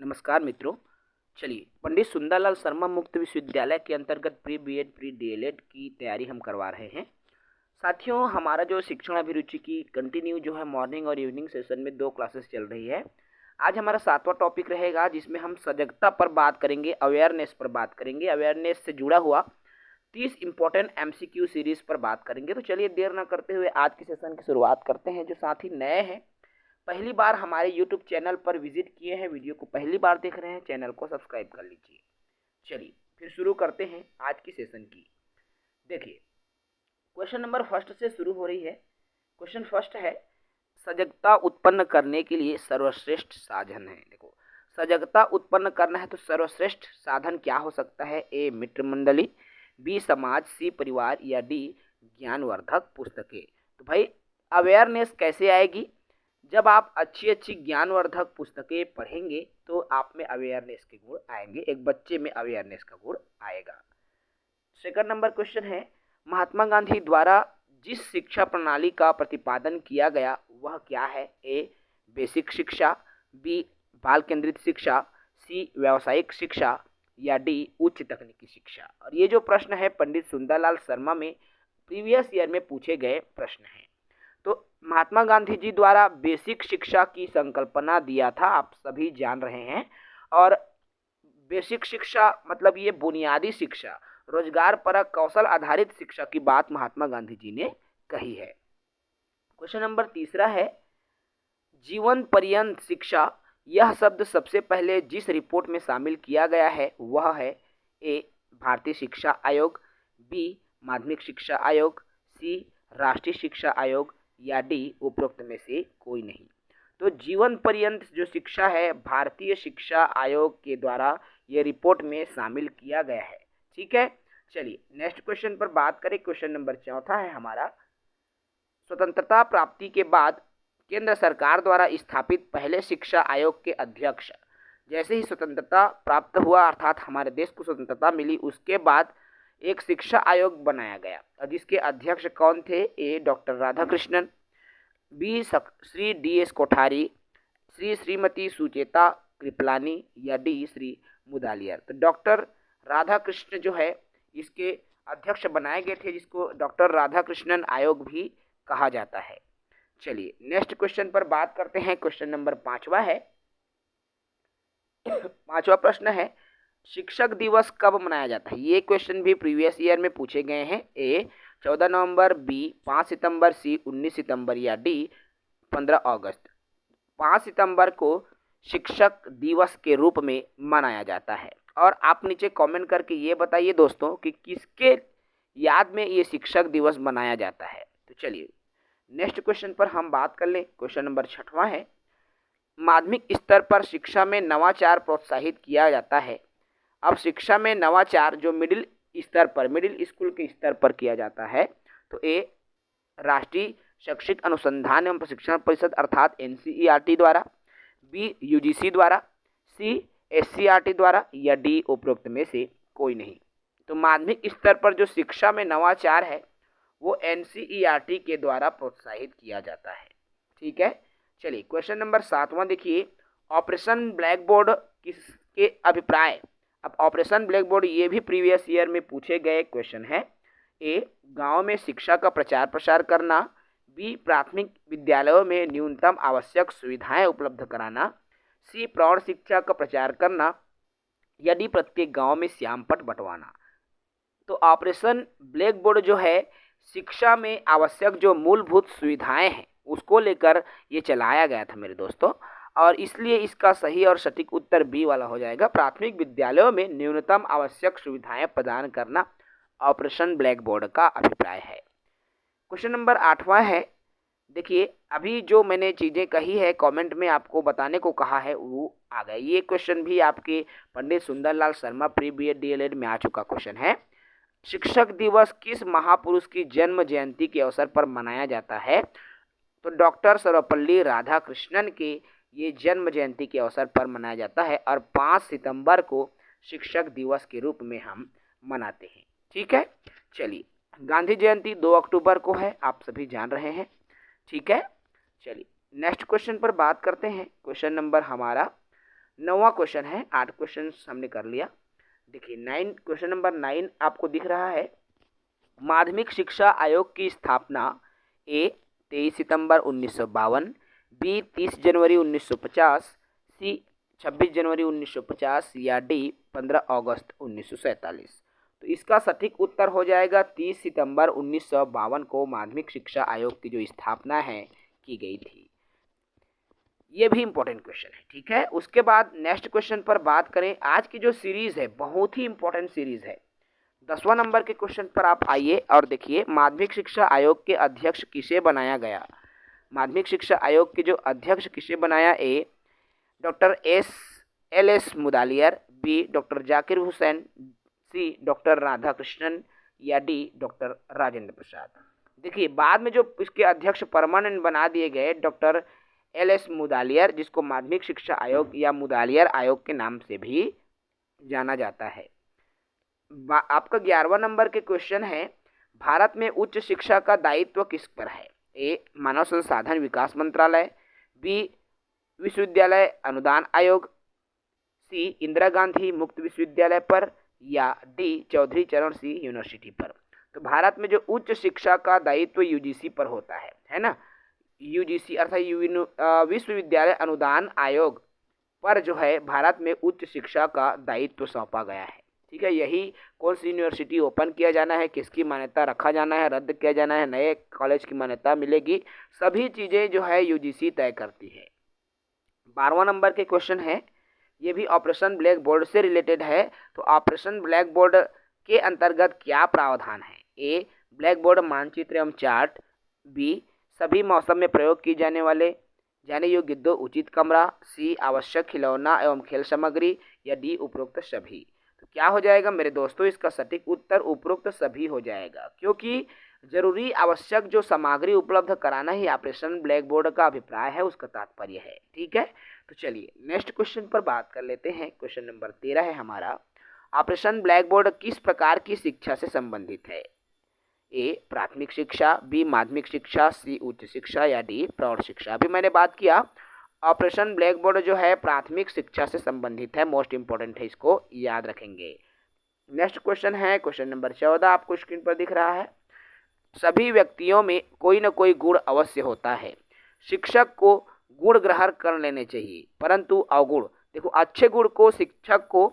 नमस्कार मित्रों। चलिए, पंडित सुंदरलाल शर्मा मुक्त विश्वविद्यालय के अंतर्गत प्री बीएड प्री डीएलएड की तैयारी हम करवा रहे हैं। साथियों, हमारा जो शिक्षण अभिरुचि की कंटिन्यू जो है मॉर्निंग और इवनिंग सेशन में 2 क्लासेस चल रही है। आज हमारा 7वां टॉपिक रहेगा जिसमें हम सजगता पर बात करेंगे, अवेयरनेस पर बात करेंगे। अवेयरनेस से जुड़ा हुआ 30 इंपॉर्टेंट एमसीक्यू सीरीज पर बात करेंगे। तो चलिए देर न करते हुए आज के सेशन की शुरुआत करते हैं। जो साथी नए हैं, पहली बार हमारे YouTube चैनल पर विजिट किए हैं, वीडियो को पहली बार देख रहे हैं, चैनल को सब्सक्राइब कर लीजिए। चलिए फिर शुरू करते हैं आज की सेशन की। देखिए, क्वेश्चन नंबर फर्स्ट से शुरू हो रही है। क्वेश्चन फर्स्ट है, सजगता उत्पन्न करने के लिए सर्वश्रेष्ठ साधन है। देखो, सजगता उत्पन्न करना है तो सर्वश्रेष्ठ साधन क्या हो सकता है? ए मित्र मंडली, बी समाज, सी परिवार, या डी ज्ञानवर्धक पुस्तकें। तो भाई अवेयरनेस कैसे आएगी? जब आप अच्छी ज्ञानवर्धक पुस्तकें पढ़ेंगे तो आप में अवेयरनेस के गुण आएंगे, एक बच्चे में अवेयरनेस का गुण आएगा। सेकंड नंबर क्वेश्चन है, महात्मा गांधी द्वारा जिस शिक्षा प्रणाली का प्रतिपादन किया गया वह क्या है? ए बेसिक शिक्षा, बी बाल केंद्रित शिक्षा, सी व्यावसायिक शिक्षा, या डी उच्च तकनीकी शिक्षा। और ये जो प्रश्न है पंडित सुंदरलाल शर्मा में प्रीवियस ईयर में पूछे गए प्रश्न हैं। तो महात्मा गांधी जी द्वारा बेसिक शिक्षा की संकल्पना दिया था, आप सभी जान रहे हैं। और बेसिक शिक्षा मतलब ये बुनियादी शिक्षा, रोजगार परक कौशल आधारित शिक्षा की बात महात्मा गांधी जी ने कही है। क्वेश्चन नंबर तीसरा है, जीवन पर्यंत शिक्षा यह शब्द सबसे पहले जिस रिपोर्ट में शामिल किया गया है वह है ए भारतीय शिक्षा आयोग, बी माध्यमिक शिक्षा आयोग, सी राष्ट्रीय शिक्षा आयोग, या डी उपरोक्त में से कोई नहीं। तो जीवन पर्यंत जो शिक्षा है भारतीय शिक्षा आयोग के द्वारा ये रिपोर्ट में शामिल किया गया है। ठीक है, चलिए नेक्स्ट क्वेश्चन पर बात करें। क्वेश्चन नंबर चौथा है हमारा, स्वतंत्रता प्राप्ति के बाद केंद्र सरकार द्वारा स्थापित पहले शिक्षा आयोग के अध्यक्ष। जैसे ही स्वतंत्रता प्राप्त हुआ अर्थात हमारे देश को स्वतंत्रता मिली, उसके बाद एक शिक्षा आयोग बनाया गया और जिसके अध्यक्ष कौन थे? A doctor Radhakrishnan, B Shri D S. Kothari, Shrimati Sucheta Kripalani, या डी श्री मुदालियर। तो डॉक्टर राधाकृष्ण जो है इसके अध्यक्ष बनाए गए थे, जिसको डॉक्टर राधाकृष्णन आयोग भी कहा जाता है। चलिए नेक्स्ट क्वेश्चन पर बात करते हैं। क्वेश्चन नंबर 5वां है। 5वां प्रश्न है, शिक्षक दिवस कब मनाया जाता है? ये क्वेश्चन भी प्रीवियस ईयर में पूछे गए हैं। ए 14 नवंबर, बी 5 सितंबर, सी 19 सितंबर, या डी 15 अगस्त। 5 सितंबर को शिक्षक दिवस के रूप में मनाया जाता है। और आप नीचे कमेंट करके ये बताइए दोस्तों कि किसके याद में ये शिक्षक दिवस मनाया जाता है। तो चलिए नेक्स्ट क्वेश्चन पर हम बात कर लें। क्वेश्चन नंबर 6वां है, माध्यमिक स्तर पर शिक्षा में नवाचार प्रोत्साहित किया जाता है। अब शिक्षा में नवाचार जो मिडिल स्कूल के स्तर पर किया जाता है, तो ए राष्ट्रीय शैक्षिक अनुसंधान एवं प्रशिक्षण परिषद अर्थात एनसीईआरटी द्वारा, बी यूजीसी द्वारा, सी एससीईआरटी द्वारा, या डी उपरोक्त में से कोई नहीं। तो माध्यमिक स्तर पर जो शिक्षा में नवाचार है वो एनसीईआरटी के द्वारा प्रोत्साहित किया जाता है। ठीक है, चलिए क्वेश्चन नंबर 7वां देखिए, ऑपरेशन ब्लैक बोर्ड किसके अभिप्राय। अब ऑपरेशन ब्लैक बोर्ड ये भी प्रीवियस ईयर में पूछे गए क्वेश्चन है। ए गांव में शिक्षा का प्रचार प्रसार करना, बी प्राथमिक विद्यालयों में न्यूनतम आवश्यक सुविधाएं उपलब्ध कराना, सी प्रौढ़ शिक्षा का प्रचार करना, या डी प्रत्येक गांव में श्यामपट बंटवाना। तो ऑपरेशन ब्लैक बोर्ड जो है शिक्षा में आवश्यक जो मूलभूत सुविधाएं हैं उसको लेकर ये चलाया गया था मेरे दोस्तों, और इसलिए इसका सही और सटीक उत्तर बी वाला हो जाएगा। प्राथमिक विद्यालयों में न्यूनतम आवश्यक सुविधाएं प्रदान करना ऑपरेशन ब्लैक बोर्ड का अभिप्राय है। क्वेश्चन नंबर 8वां है। देखिए, अभी जो मैंने चीज़ें कही है कमेंट में आपको बताने को कहा है वो आ गए। ये क्वेश्चन भी आपके Pandit Sundarlal Sharma pre B Ed D El Ed में आ चुका क्वेश्चन है। शिक्षक दिवस किस महापुरुष की जन्म जयंती के अवसर पर मनाया जाता है? तो डॉक्टर सर्वपल्ली राधाकृष्णन के ये जन्म जयंती के अवसर पर मनाया जाता है और 5 सितंबर को शिक्षक दिवस के रूप में हम मनाते हैं। ठीक है, चलिए गांधी जयंती 2 अक्टूबर को है, आप सभी जान रहे हैं। ठीक है, चलिए नेक्स्ट क्वेश्चन पर बात करते हैं। क्वेश्चन नंबर हमारा 9वां क्वेश्चन है, 8 क्वेश्चन हमने कर लिया। देखिए 9, क्वेश्चन नंबर 9 आपको दिख रहा है, माध्यमिक शिक्षा आयोग की स्थापना ए 23 सितंबर 1952, बी 30 जनवरी 1950, सी 26 जनवरी 1950 या डी 15 अगस्त 1947। तो इसका सटीक उत्तर हो जाएगा 30 सितंबर 1952 को माध्यमिक शिक्षा आयोग की जो स्थापना है की गई थी। ये भी इंपॉर्टेंट क्वेश्चन है, ठीक है। उसके बाद नेक्स्ट क्वेश्चन पर बात करें, आज की जो सीरीज है बहुत ही इंपॉर्टेंट सीरीज है। 10वां नंबर के क्वेश्चन पर आप आइए और देखिए, माध्यमिक शिक्षा आयोग के अध्यक्ष किसे बनाया गया। माध्यमिक शिक्षा आयोग के जो अध्यक्ष किसे बनाया, A doctor L S Mudaliar, B doctor Zakir Hussain, C doctor Radhakrishnan या डी डॉक्टर राजेंद्र प्रसाद। देखिए बाद में जो इसके अध्यक्ष परमानेंट बना दिए गए डॉक्टर एल.एस. मुदालियर, जिसको माध्यमिक शिक्षा आयोग या मुदालियर आयोग के नाम से भी जाना जाता है। आपका 11वां नंबर के क्वेश्चन है, भारत में उच्च शिक्षा का दायित्व किस पर है। ए मानव संसाधन विकास मंत्रालय, बी विश्वविद्यालय अनुदान आयोग, सी इंदिरा गांधी मुक्त विश्वविद्यालय पर या डी चौधरी चरण सिंह यूनिवर्सिटी पर। तो भारत में जो उच्च शिक्षा का दायित्व यूजीसी पर होता है ना, यूजीसी अर्थात विश्वविद्यालय अनुदान आयोग पर जो है भारत में उच्च शिक्षा का दायित्व सौंपा गया है, ठीक है। यही कौन सी यूनिवर्सिटी ओपन किया जाना है, किसकी मान्यता रखा जाना है, रद्द किया जाना है, नए कॉलेज की मान्यता मिलेगी, सभी चीज़ें जो है यूजीसी तय करती है। 12वां नंबर के क्वेश्चन है, ये भी ऑपरेशन ब्लैक बोर्ड से रिलेटेड है। तो ऑपरेशन ब्लैक बोर्ड के अंतर्गत क्या प्रावधान है। ए ब्लैक बोर्ड मानचित्र एवं चार्ट, बी सभी मौसम में प्रयोग की जाने योग्य 2 उचित कमरा, सी आवश्यक खिलौना एवं खेल सामग्री या डी उपरोक्त सभी। तो क्या हो जाएगा मेरे दोस्तों, इसका सटीक उत्तर उपरोक्त सभी हो जाएगा, क्योंकि जरूरी आवश्यक जो सामग्री उपलब्ध कराना ही ऑपरेशन ब्लैक बोर्ड का अभिप्राय है, उसका तात्पर्य है, ठीक है। तो चलिए नेक्स्ट क्वेश्चन पर बात कर लेते हैं। क्वेश्चन नंबर 13 है हमारा, ऑपरेशन ब्लैक बोर्ड किस प्रकार की शिक्षा से संबंधित है। ए प्राथमिक शिक्षा, बी माध्यमिक शिक्षा, सी उच्च शिक्षा या डी प्रौढ़ शिक्षा। अभी मैंने बात किया ऑपरेशन ब्लैक बोर्ड जो है प्राथमिक शिक्षा से संबंधित है, मोस्ट इंपॉर्टेंट है, इसको याद रखेंगे। नेक्स्ट क्वेश्चन है क्वेश्चन नंबर 14, आपको स्क्रीन पर दिख रहा है, सभी व्यक्तियों में कोई न कोई गुण अवश्य होता है, शिक्षक को गुण ग्रहण कर लेने चाहिए परंतु अवगुण, देखो अच्छे गुण को शिक्षक को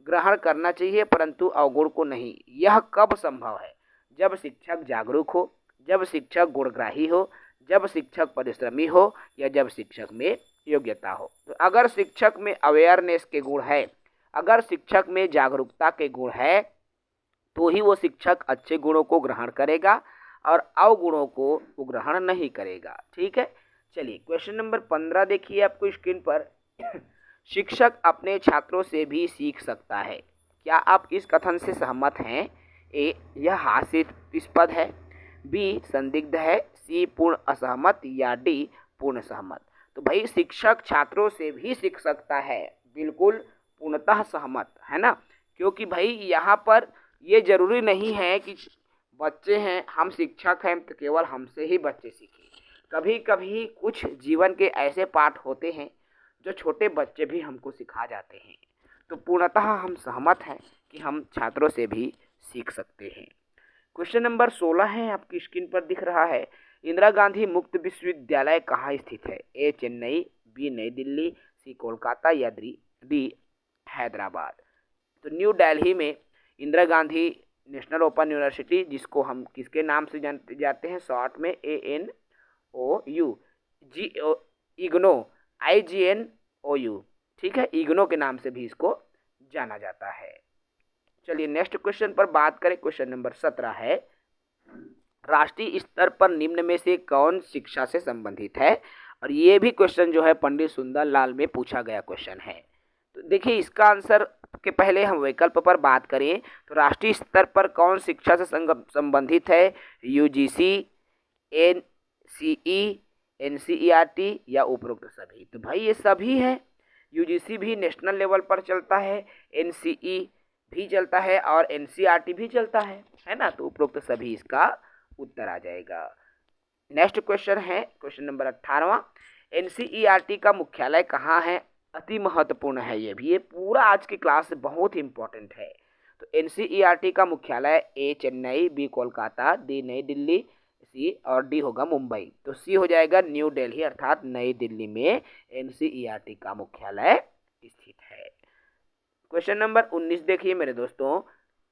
ग्रहण करना चाहिए परंतु अवगुण को नहीं। यह कब संभव है, जब शिक्षक जागरूक हो, जब शिक्षक गुणग्राही हो, जब शिक्षक परिश्रमी हो या जब शिक्षक में योग्यता हो। तो अगर शिक्षक में अवेयरनेस के गुण है, अगर शिक्षक में जागरूकता के गुण है, तो ही वो शिक्षक अच्छे गुणों को ग्रहण करेगा और अवगुणों को वो ग्रहण नहीं करेगा, ठीक है। चलिए क्वेश्चन नंबर 15 देखिए आपको स्क्रीन पर, शिक्षक अपने छात्रों से भी सीख सकता है, क्या आप इस कथन से सहमत हैं। ए यह हास्यास्पद है, बी संदिग्ध है, सी पूर्ण असहमत या डी पूर्ण सहमत। तो भाई शिक्षक छात्रों से भी सीख सकता है, बिल्कुल पूर्णतः सहमत है ना, क्योंकि भाई यहाँ पर ये जरूरी नहीं है कि बच्चे हैं, हम शिक्षक हैं तो केवल हमसे ही बच्चे सीखें। कभी कभी कुछ जीवन के ऐसे पाठ होते हैं जो छोटे बच्चे भी हमको सिखा जाते हैं। तो पूर्णतः हम सहमत हैं कि हम छात्रों से भी सीख सकते हैं। क्वेश्चन नंबर 16 है, आपकी स्क्रीन पर दिख रहा है, इंदिरा गांधी मुक्त विश्वविद्यालय कहाँ स्थित है। ए चेन्नई, बी नई दिल्ली, सी कोलकाता या डी हैदराबाद। तो न्यू दिल्ली में Indira Gandhi national open university, जिसको हम किसके नाम से जानते जाते हैं, शॉर्ट में ANOU, इग्नो IGNOU, ठीक है, इग्नो के नाम से भी इसको जाना जाता है। चलिए नेक्स्ट क्वेश्चन पर बात करें। क्वेश्चन नंबर 17 है, राष्ट्रीय स्तर पर निम्न में से कौन शिक्षा से संबंधित है। और ये भी क्वेश्चन जो है पंडित सुंदरलाल में पूछा गया क्वेश्चन है। तो देखिए इसका आंसर के पहले हम विकल्प पर बात करें तो राष्ट्रीय स्तर पर कौन शिक्षा से संबंधित है, UGC, NCE, NCERT या उपरोक्त सभी। तो भाई ये सभी है, UGC भी नेशनल लेवल पर चलता है, NCE भी चलता है और NCERT भी चलता है ना। तो उपरोक्त सभी इसका उत्तर आ जाएगा। नेक्स्ट क्वेश्चन है क्वेश्चन नंबर 18वां, NCERT का मुख्यालय कहाँ है। अति महत्वपूर्ण है ये भी, ये पूरा आज की क्लास से बहुत इंपॉर्टेंट है। तो एनसीईआरटी का मुख्यालय ए चेन्नई, बी कोलकाता, डी नई दिल्ली, सी और डी होगा मुंबई। तो सी हो जाएगा न्यू दिल्ली अर्थात नई दिल्ली में एनसीईआरटी का मुख्यालय स्थित है। क्वेश्चन नंबर 19 देखिए मेरे दोस्तों,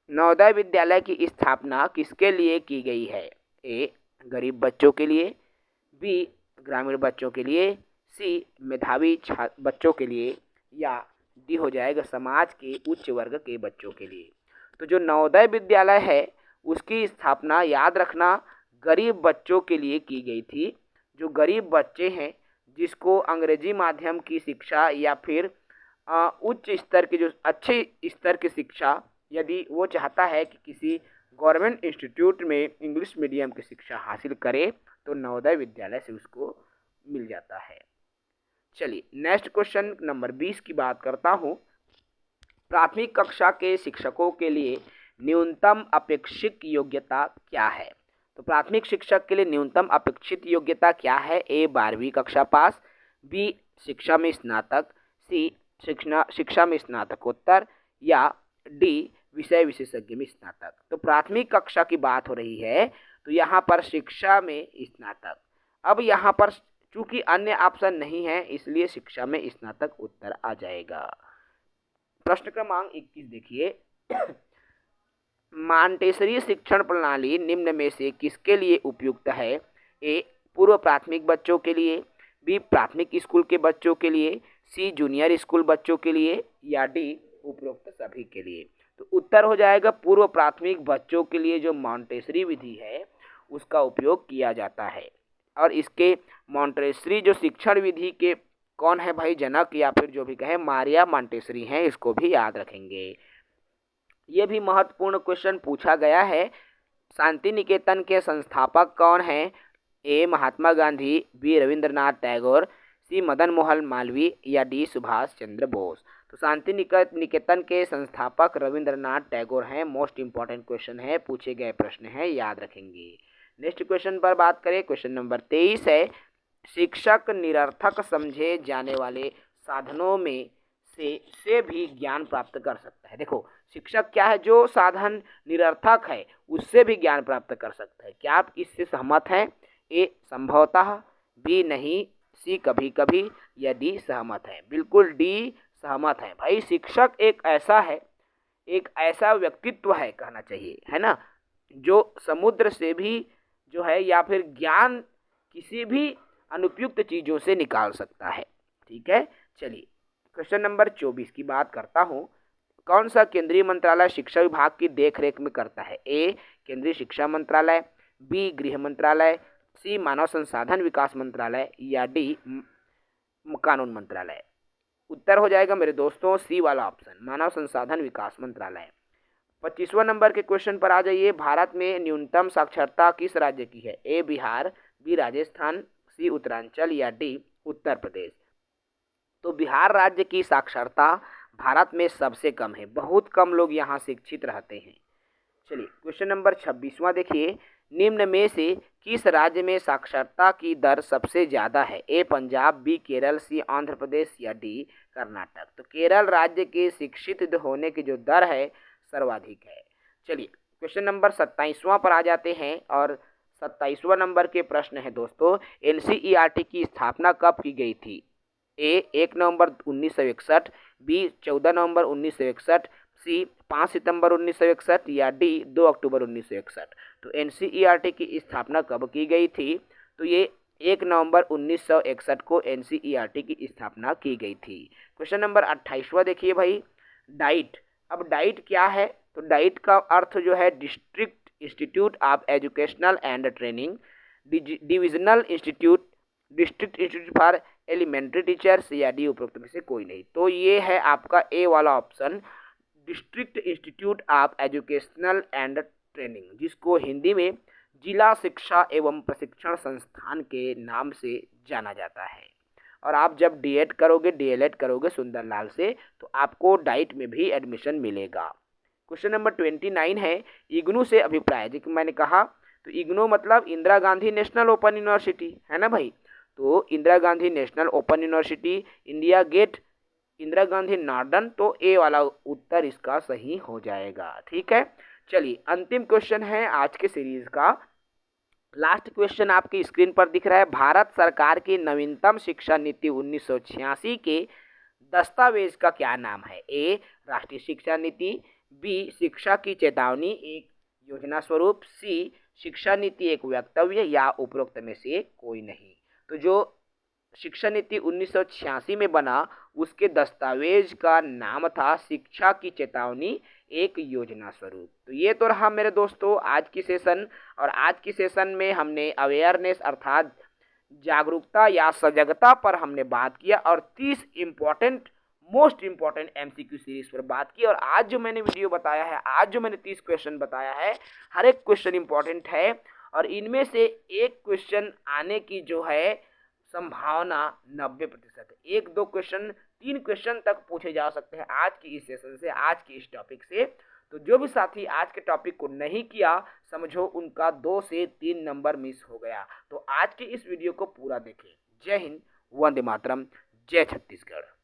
नवोदय विद्यालय की स्थापना किसके लिए की गई है? ए गरीब बच्चों के लिए, बी ग्रामीण बच्चों के लिए, सी मेधावी बच्चों के लिए, या डी हो जाएगा समाज के उच्च वर्ग के बच्चों के लिए। तो जो नवोदय विद्यालय है उसकी स्थापना याद रखना गरीब बच्चों के लिए की गई थी। जो गरीब बच्चे हैं जिसको अंग्रेजी माध्यम की शिक्षा या फिर उच्च स्तर की जो अच्छे स्तर की शिक्षा, यदि वो चाहता है कि किसी गवर्नमेंट इंस्टीट्यूट में इंग्लिश मीडियम की शिक्षा हासिल करे तो नवोदय विद्यालय से उसको मिल जाता है। चलिए नेक्स्ट क्वेश्चन नंबर 20 की बात करता हूँ। प्राथमिक कक्षा के शिक्षकों के लिए न्यूनतम अपेक्षित योग्यता क्या है? तो प्राथमिक शिक्षक के लिए न्यूनतम अपेक्षित योग्यता क्या है? ए 12वीं कक्षा पास, बी शिक्षा में स्नातक, सी शिक्षा में स्नातकोत्तर, या डी विषय विशेषज्ञ में स्नातक। तो प्राथमिक कक्षा की बात हो रही है तो यहाँ पर शिक्षा में स्नातक। अब यहाँ पर चूंकि अन्य ऑप्शन नहीं है इसलिए शिक्षा में स्नातक उत्तर आ जाएगा। प्रश्न क्रमांक 21 देखिए, मांटेसरी शिक्षण प्रणाली निम्न में से किसके लिए उपयुक्त है? ए पूर्व प्राथमिक बच्चों के लिए, बी प्राथमिक स्कूल के बच्चों के लिए, सी जूनियर स्कूल बच्चों के लिए, या डी उपरोक्त सभी के लिए। तो उत्तर हो जाएगा पूर्व प्राथमिक बच्चों के लिए जो मॉन्टेसरी विधि है उसका उपयोग किया जाता है। और इसके मॉन्टेसरी जो शिक्षण विधि के कौन है भाई जनक, या फिर जो भी कहे मारिया मॉन्टेसरी हैं, इसको भी याद रखेंगे। ये भी महत्वपूर्ण क्वेश्चन पूछा गया है। शांति निकेतन के संस्थापक कौन हैं? ए महात्मा गांधी, बी रविंद्रनाथ टैगोर, सी मदन मोहन मालवीय, या डी सुभाष चंद्र बोस। तो शांति निकेतन के संस्थापक रविंद्रनाथ टैगोर हैं। मोस्ट इंपॉर्टेंट क्वेश्चन है, पूछे गए प्रश्न है, याद रखेंगे। नेक्स्ट क्वेश्चन पर बात करें, क्वेश्चन नंबर 23 है, शिक्षक निरर्थक समझे जाने वाले साधनों में से भी ज्ञान प्राप्त कर सकता है। देखो शिक्षक क्या है, जो साधन निरर्थक है उससे भी ज्ञान प्राप्त कर सकता है। क्या आप इससे सहमत हैं? ए संभवतः, बी नहीं, सी कभी कभी, या डी सहमत है। बिल्कुल डी सहमत है। भाई शिक्षक एक ऐसा व्यक्तित्व है कहना चाहिए, है ना, जो समुद्र से भी जो है या फिर ज्ञान किसी भी अनुपयुक्त चीज़ों से निकाल सकता है। ठीक है, चलिए क्वेश्चन नंबर 24 की बात करता हूँ। कौन सा केंद्रीय मंत्रालय शिक्षा विभाग की देखरेख में करता है? ए केंद्रीय शिक्षा मंत्रालय, बी गृह मंत्रालय, सी मानव संसाधन विकास मंत्रालय, या डी कानून मंत्रालय। उत्तर हो जाएगा मेरे दोस्तों सी वाला ऑप्शन, मानव संसाधन विकास मंत्रालय। 25वां नंबर के क्वेश्चन पर आ जाइए। भारत में न्यूनतम साक्षरता किस राज्य की है? ए बिहार, बी राजस्थान, सी उत्तरांचल, या डी उत्तर प्रदेश। तो बिहार राज्य की साक्षरता भारत में सबसे कम है, बहुत कम लोग यहाँ शिक्षित रहते हैं। चलिए क्वेश्चन नंबर 26वां देखिए, निम्न में से किस राज्य में साक्षरता की दर सबसे ज़्यादा है? ए पंजाब, बी केरल, सी आंध्र प्रदेश, या डी कर्नाटक। तो केरल राज्य के शिक्षित होने की जो दर है सर्वाधिक है। चलिए क्वेश्चन नंबर 27वां पर आ जाते हैं और 27वां नंबर के प्रश्न है दोस्तों, एनसीईआरटी की स्थापना कब की गई थी? ए 1 नवंबर 1961, बी 14 नवंबर 1961, सी 5 सितंबर 1961, या डी 2 अक्टूबर 1961। तो एनसीईआरटी की स्थापना कब की गई थी? तो ये 1 नवंबर 1961 को एनसीईआरटी की स्थापना की गई थी। क्वेश्चन नंबर 28वां देखिए भाई, डाइट। अब डाइट क्या है? तो डाइट का अर्थ जो है district institute of educational and training, divisional institute, district institute for elementary teachers, या डी उपरोक्त में से कोई नहीं। तो ये है आपका ए वाला option, district institute of educational and training, जिसको हिंदी में जिला शिक्षा एवं प्रशिक्षण संस्थान के नाम से जाना जाता है। और आप जब डीएड करोगे, डीएलएड करोगे सुंदरलाल से, तो आपको डाइट में भी एडमिशन मिलेगा। क्वेश्चन नंबर 29 है, इग्नू से अभिप्राय। जो कि मैंने कहा, तो इग्नू मतलब Indira Gandhi national open university, है ना भाई। तो Indira Gandhi national open university, India gate Indira Gandhi northern, तो ए वाला उत्तर इसका सही हो जाएगा। ठीक है, चलिए अंतिम क्वेश्चन है आज के सीरीज का। लास्ट क्वेश्चन आपकी स्क्रीन पर दिख रहा है। भारत सरकार की नवीनतम शिक्षा नीति 1986 के दस्तावेज का क्या नाम है? ए राष्ट्रीय शिक्षा नीति, बी शिक्षा की चेतावनी एक योजना स्वरूप, सी शिक्षा नीति एक वक्तव्य, या उपरोक्त में से कोई नहीं। तो जो शिक्षा नीति 1986 में बना उसके दस्तावेज का नाम था शिक्षा की चेतावनी एक योजना स्वरूप। तो ये तो रहा मेरे दोस्तों आज की सेशन। और आज की सेशन में हमने अवेयरनेस अर्थात जागरूकता या सजगता पर हमने बात किया और 30 मोस्ट इम्पॉर्टेंट एमसीक्यू सीरीज पर बात की। और आज जो मैंने वीडियो बताया है, आज जो मैंने 30 क्वेश्चन बताया है, हर एक क्वेश्चन इम्पॉर्टेंट है और इनमें से एक क्वेश्चन आने की जो है संभावना 90% है। एक दो क्वेश्चन, 3 क्वेश्चन तक पूछे जा सकते हैं आज की इस सेशन से, आज की इस टॉपिक से। तो जो भी साथी आज के टॉपिक को नहीं किया, समझो उनका 2 से 3 नंबर मिस हो गया। तो आज के इस वीडियो को पूरा देखें। जय हिंद, वंदे मातरम, जय छत्तीसगढ़।